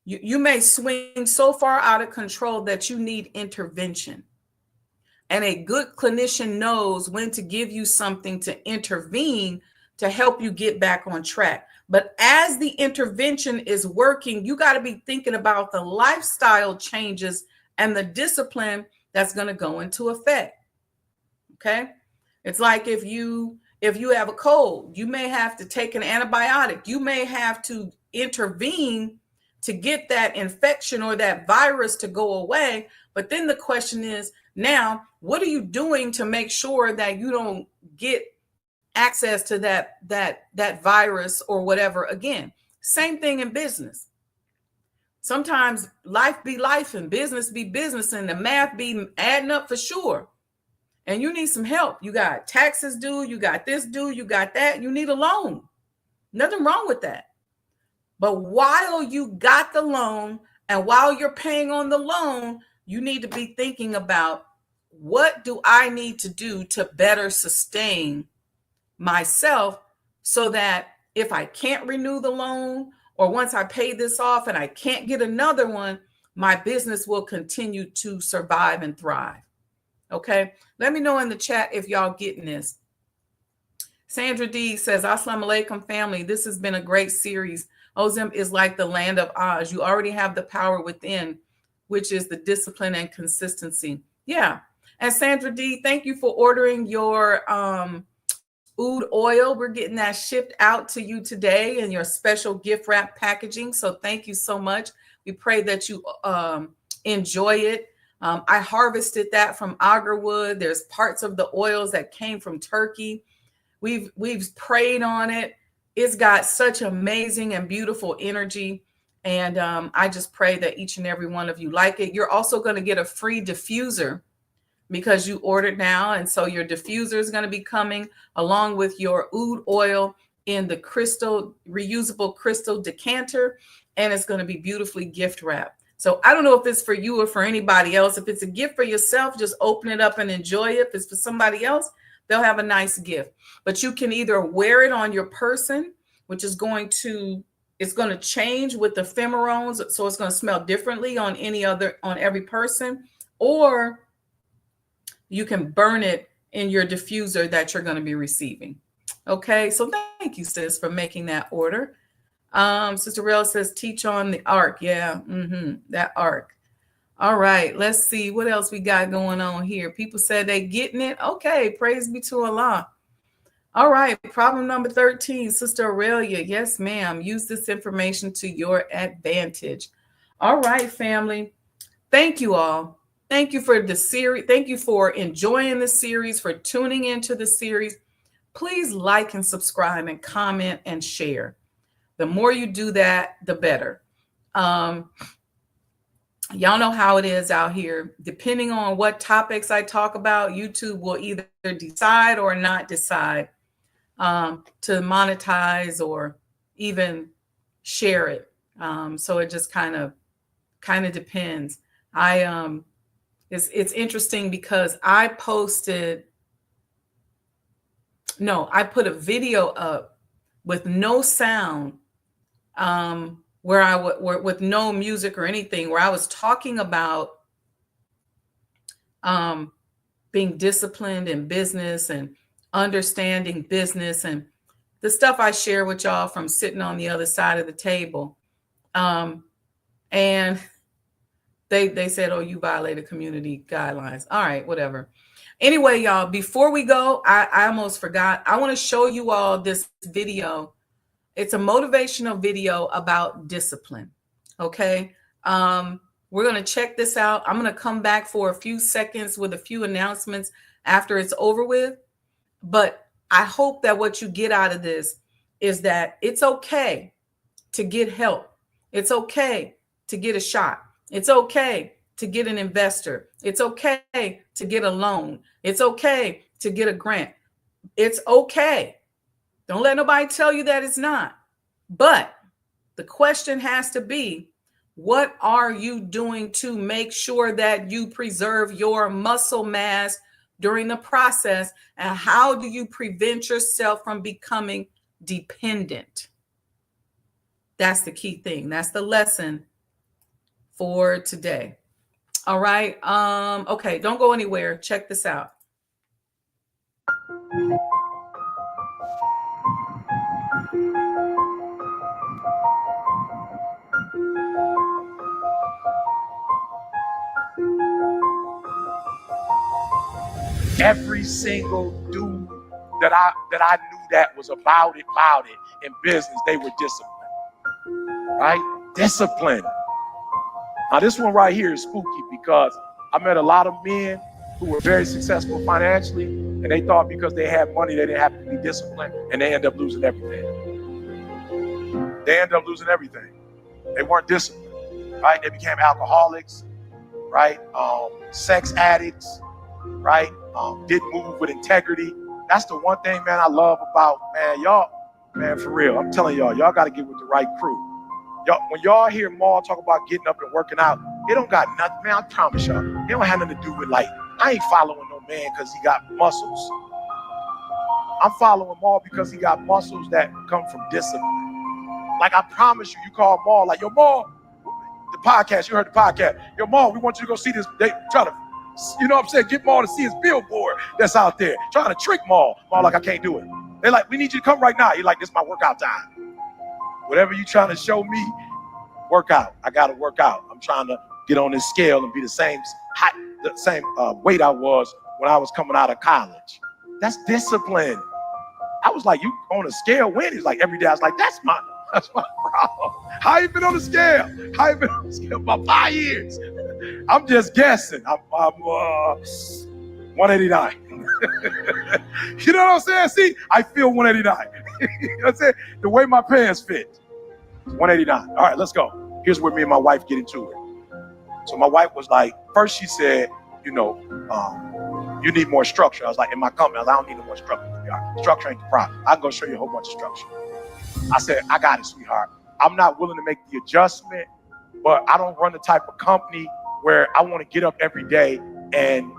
Speaker 1: You may swing so far out of control that you need intervention. And a good clinician knows when to give you something to intervene to help you get back on track. But as the intervention is working, you got to be thinking about the lifestyle changes and the discipline that's going to go into effect. Okay. It's like if you have a cold, you may have to take an antibiotic. You may have to intervene to get that infection or that virus to go away. But then the question is, now, what are you doing to make sure that you don't get access to that virus or whatever again? Same thing in business. Sometimes life be life and business be business, and the math be adding up for sure. And you need some help. You got taxes due, you got this due, you got that. You need a loan. Nothing wrong with that. But while you got the loan and while you're paying on the loan, you need to be thinking about, what do I need to do to better sustain myself so that if I can't renew the loan, or once I pay this off and I can't get another one, my business will continue to survive and thrive. Okay. Let me know in the chat if y'all getting this. Sandra D says, Assalamu alaikum family. This has been a great series. Ozem is like the land of Oz. You already have the power within, which is the discipline and consistency. Yeah. And Sandra D, thank you for ordering your oud oil. We're getting that shipped out to you today in your special gift wrap packaging. So thank you so much. We pray that you enjoy it. I harvested that from agarwood. There's parts of the oils that came from Turkey. We've prayed on it. It's got such amazing and beautiful energy. And I just pray that each and every one of you like it. You're also going to get a free diffuser because you ordered now. And so your diffuser is going to be coming along with your oud oil in the reusable crystal decanter. And it's going to be beautifully gift wrapped. So I don't know if it's for you or for anybody else. If it's a gift for yourself, just open it up and enjoy it. If it's for somebody else, they'll have a nice gift. But you can either wear it on your person, which is going to change with the pheromones. So it's going to smell differently on every person, or you can burn it in your diffuser that you're going to be receiving. Okay. So thank you, sis, for making that order. Sister Rel says, teach on the ark. Yeah. That ark. All right. Let's see what else we got going on here. People said they getting it. Okay. Praise be to Allah. All right. Problem number 13, Sister Aurelia. Yes, ma'am. Use this information to your advantage. All right, family. Thank you all. Thank you for the series. Thank you for enjoying the series, for tuning into the series. Please like and subscribe and comment and share. The more you do that, the better. Um, y'all know how it is out here. Depending on what topics I talk about, YouTube will either decide or not decide to monetize or even share it. So it just kind of depends. It's interesting because I put a video up with no sound, with no music or anything, where I was talking about being disciplined in business and understanding business and the stuff I share with y'all from sitting on the other side of the table. And they said, oh, you violated community guidelines. All right, whatever. Anyway, y'all, before we go, I almost forgot. I want to show you all this video. It's a motivational video about discipline. Okay. We're going to check this out. I'm going to come back for a few seconds with a few announcements after it's over with. But I hope that what you get out of this is that it's okay to get help. It's okay to get a shot. It's okay to get an investor. It's okay to get a loan. It's okay to get a grant. It's okay. Don't let nobody tell you that it's not. But the question has to be, what are you doing to make sure that you preserve your muscle mass during the process? And how do you prevent yourself from becoming dependent? That's the key thing. That's the lesson for today. All right. Okay, don't go anywhere. Check this out.
Speaker 3: Every single dude that I knew that was about it in business, they were disciplined, right? Discipline. Now this one right here is spooky because I met a lot of men who were very successful financially, and they thought because they had money they didn't have to be disciplined, and they end up losing everything. They weren't disciplined, right? They became alcoholics, right? Sex addicts, right? Didn't move with integrity. That's the one thing, man, I love about, man, y'all, man, for real. I'm telling y'all got to get with the right crew. Y'all, when y'all hear Maul talk about getting up and working out, it don't got nothing, man, I promise y'all. It don't have nothing to do with, like, I ain't following no man because he got muscles. I'm following Maul because he got muscles that come from discipline. Like, I promise you, you call Maul, like, yo, Maul, the podcast, you heard the podcast. Yo, Maul, we want you to go see this. They try to, you know what I'm saying, get Maul to see his billboard that's out there. Trying to trick Maul. Maul like, I can't do it. They're like, we need you to come right now. You're like, this is my workout time. Whatever you trying to show me, work out. I got to work out. I'm trying to get on this scale and be the same height, the same weight I was when I was coming out of college. That's discipline. I was like, you on a scale when? He's like, every day. I was like, that's my problem. How you been on the scale? How you been on the scale? About 5 years. I'm just guessing. I'm 189. You know what I'm saying? See, I feel 189. You know what I'm saying? The way my pants fit. 189. All right, let's go. Here's where me and my wife get into it. So my wife was like, first she said, you know, you need more structure. I was like, in my company, I don't need no more structure. Structure ain't the problem. I can go show you a whole bunch of structure. I said, I got it, sweetheart. I'm not willing to make the adjustment, but I don't run the type of company where I want to get up every day and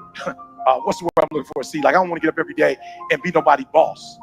Speaker 3: what's the word I'm looking for? See, like I don't want to get up every day and be nobody's boss.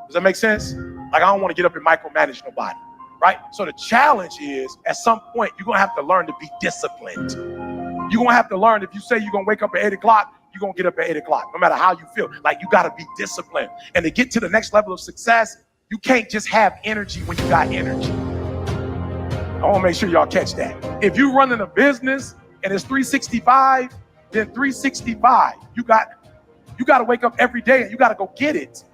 Speaker 3: Does that make sense? Like I don't want to get up and micromanage nobody, right? So the challenge is at some point, you're going to have to learn to be disciplined. You're going to have to learn if you say you're going to wake up at 8 o'clock, you're going to get up at 8 o'clock, no matter how you feel. Like you got to be disciplined. And to get to the next level of success, you can't just have energy when you got energy. I want to make sure y'all catch that. If you're running a business and it's 365, then 365, you got to wake up every day and you got to go get it.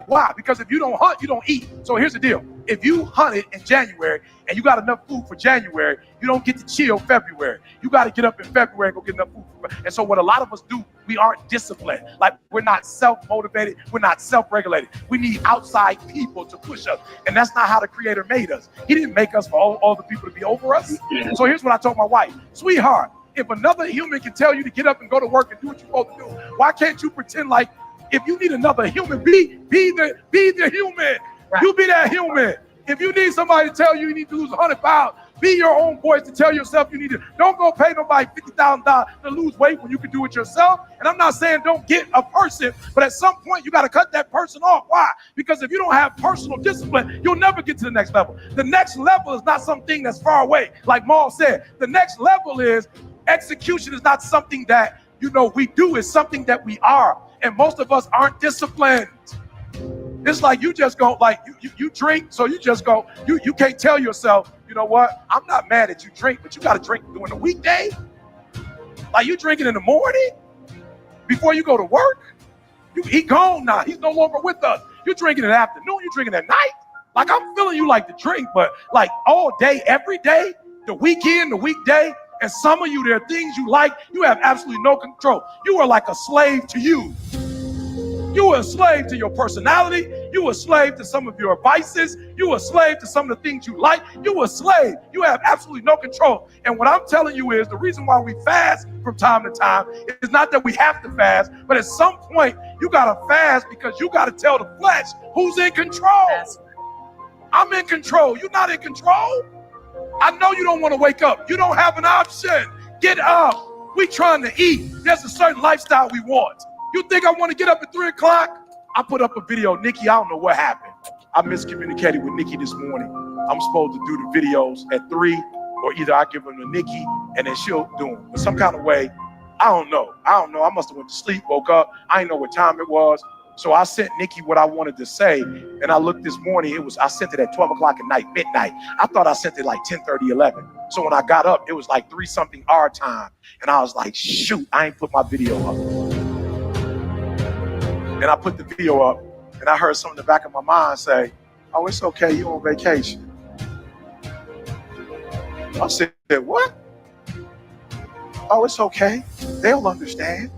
Speaker 3: Why? Because if you don't hunt, you don't eat. So here's the deal. If you hunted in January and you got enough food for January, you don't get to chill February. You got to get up in February and go get enough food. And so what a lot of us do, we aren't disciplined. Like we're not self-motivated. We're not self-regulated. We need outside people to push us. And that's not how the Creator made us. He didn't make us for all the people to be over us. So here's what I told my wife. Sweetheart, if another human can tell you to get up and go to work and do what you're supposed to do, why can't you pretend like if you need another human, be the human. Right. You be that human. If you need somebody to tell you need to lose 100 pounds, be your own voice to tell yourself you need to. Don't go pay nobody $50,000 to lose weight when you can do it yourself. And I'm not saying don't get a person, but at some point you got to cut that person off. Why? Because if you don't have personal discipline, you'll never get to the next level. The next level is not something that's far away. Like Maul said, the next level is execution is not something that, we do. It's something that we are. And most of us aren't disciplined. It's like you just go, like you drink, so you just go, you can't tell yourself, you know what, I'm not mad at you drink, but you got to drink during the weekday. Like you drinking in the morning before you go to work. He gone now. He's no longer with us. You're drinking in the afternoon. You're drinking at night. Like I'm feeling you like to drink, but like all day, every day, the weekend, the weekday. And some of you, there are things you like. You have absolutely no control. You are like a slave to you. You are a slave to your personality. You are a slave to some of your vices. You are a slave to some of the things you like. You are a slave. You have absolutely no control. And what I'm telling you is the reason why we fast from time to time is not that we have to fast, but at some point you got to fast because you got to tell the flesh who's in control. I'm in control. You're not in control. I know you don't want to wake up. You don't have an option. Get up. We trying to eat. There's a certain lifestyle we want. You think I want to get up at 3 o'clock? I put up a video. Nikki, I don't know what happened. I miscommunicated with Nikki this morning. I'm supposed to do the videos at 3, or either I give them to Nikki and then she'll do them. But some kind of way, I don't know. I must have went to sleep, woke up. I didn't know what time it was. So I sent Nikki what I wanted to say. And I looked this morning, I sent it at 12 o'clock at night, midnight. I thought I sent it like 10:30, 11. So when I got up, it was like 3 something our time. And I was like, shoot, I ain't put my video up. And I put the video up and I heard something in the back of my mind say, oh, it's okay, you on vacation. I said, what? Oh, it's okay. They'll understand.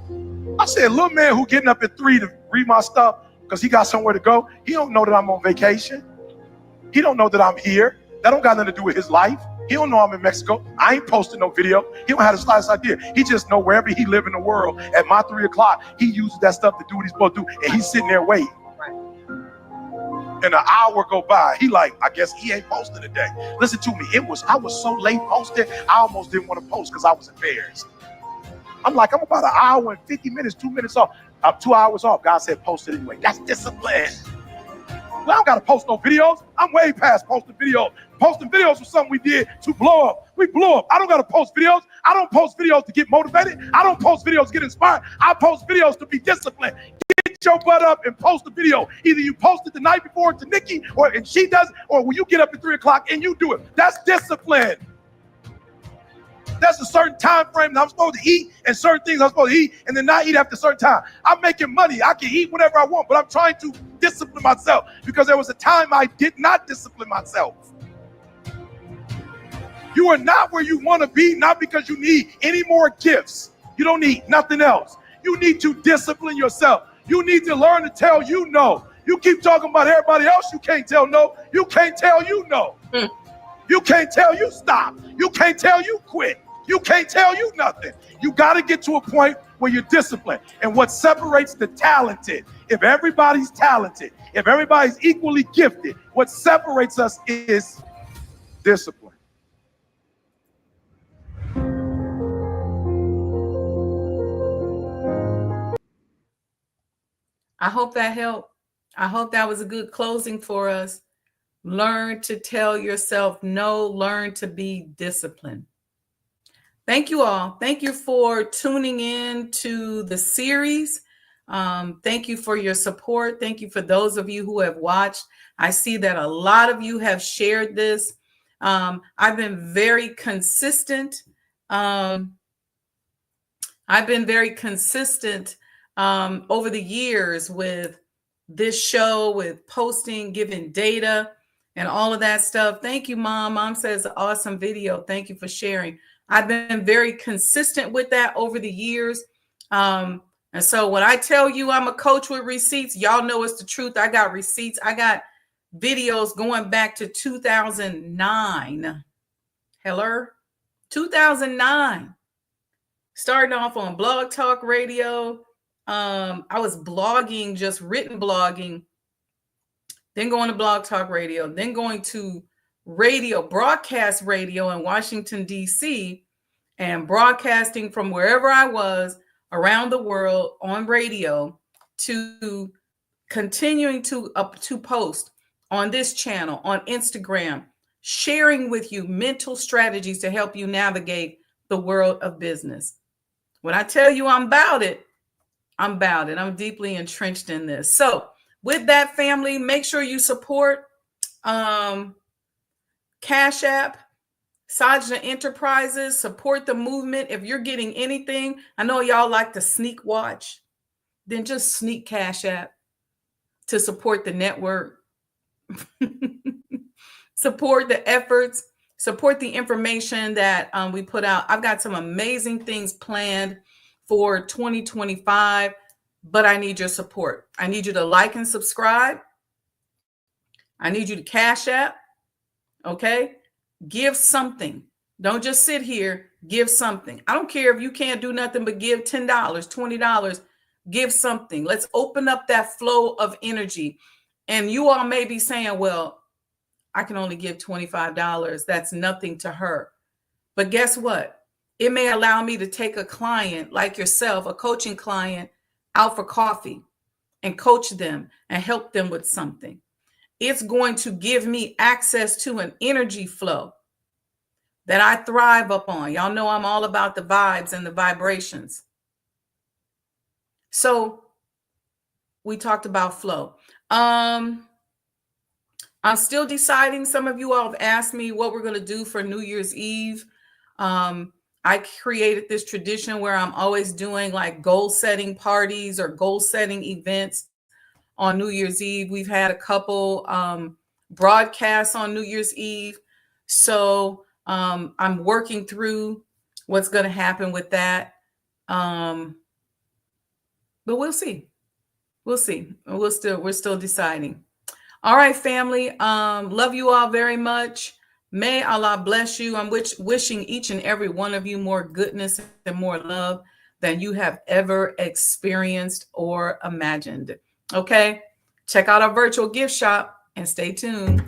Speaker 3: I said, little man who getting up at 3 to read my stuff because he got somewhere to go, he don't know that I'm on vacation. He don't know that I'm here. That don't got nothing to do with his life. He don't know I'm in Mexico. I ain't posting no video. He don't have the slightest idea. He just know wherever he live in the world, at my 3 o'clock, he uses that stuff to do what he's supposed to do, and he's sitting there waiting. And an hour go by. He like, I guess he ain't posting today. Listen to me. I was so late posting, I almost didn't want to post because I was embarrassed. I'm like, I'm about an hour and 50 minutes, 2 minutes off. I'm 2 hours off. God said, post it anyway. That's discipline. Well, I don't got to post no videos. I'm way past posting videos. Posting videos was something we did to blow up. We blew up. I don't got to post videos. I don't post videos to get motivated. I don't post videos to get inspired. I post videos to be disciplined. Get your butt up and post a video. Either you post it the night before to Nikki, and she does it, or when you get up at 3 o'clock and you do it. That's discipline. There's a certain time frame that I'm supposed to eat and certain things I'm supposed to eat and then not eat after a certain time. I'm making money. I can eat whatever I want, but I'm trying to discipline myself because there was a time I did not discipline myself. You are not where you want to be, not because you need any more gifts. You don't need nothing else. You need to discipline yourself. You need to learn to tell you no. You keep talking about everybody else. You can't tell no. You can't tell you no. You can't tell you stop. You can't tell you quit. You can't tell you nothing. You got to get to a point where you're disciplined. And what separates the talented, if everybody's talented, if everybody's equally gifted, what separates us is discipline.
Speaker 1: I hope that helped. I hope that was a good closing for us. Learn to tell yourself no. Learn to be disciplined. Thank you all. Thank you for tuning in to the series. Thank you for your support. Thank you for those of you who have watched. I see that a lot of you have shared this. I've been very consistent. Over the years with this show, with posting, giving data, and all of that stuff. Thank you, Mom. Mom says, awesome video. Thank you for sharing. I've been very consistent with that over the years. And so when I tell you I'm a coach with receipts, y'all know it's the truth. I got receipts. I got videos going back to 2009. Hello? 2009. Starting off on Blog Talk Radio. I was blogging, just written blogging, then going to Blog Talk Radio, then going to radio, broadcast radio in Washington, D.C., and broadcasting from wherever I was around the world on radio to continuing to post on this channel, on Instagram, sharing with you mental strategies to help you navigate the world of business. When I tell you I'm about it, I'm about it. I'm deeply entrenched in this. So with that, family, make sure you support Cash App, Sajdah Enterprises, support the movement. If you're getting anything, I know y'all like to sneak watch, then just sneak Cash App to support the network, support the efforts, support the information that we put out. I've got some amazing things planned for 2025, but I need your support. I need you to like and subscribe. I need you to Cash App, okay? Give something. Don't just sit here. Give something. I don't care if you can't do nothing but give $10, $20. Give something. Let's open up that flow of energy. And you all may be saying, well, I can only give $25. That's nothing to her. But guess what? It may allow me to take a client like yourself, a coaching client, out for coffee and coach them and help them with something. It's going to give me access to an energy flow that I thrive upon. Y'all know I'm all about the vibes and the vibrations. So we talked about flow. I'm still deciding. Some of you all have asked me what we're going to do for New Year's Eve. I created this tradition where I'm always doing like goal setting parties or goal setting events on New Year's Eve. We've had a couple broadcasts on New Year's Eve. So I'm working through what's going to happen with that. But we'll see. We'll see. We're still deciding. All right, family. Love you all very much. May Allah bless you. I'm wishing each and every one of you more goodness and more love than you have ever experienced or imagined. Okay? Check out our virtual gift shop and stay tuned.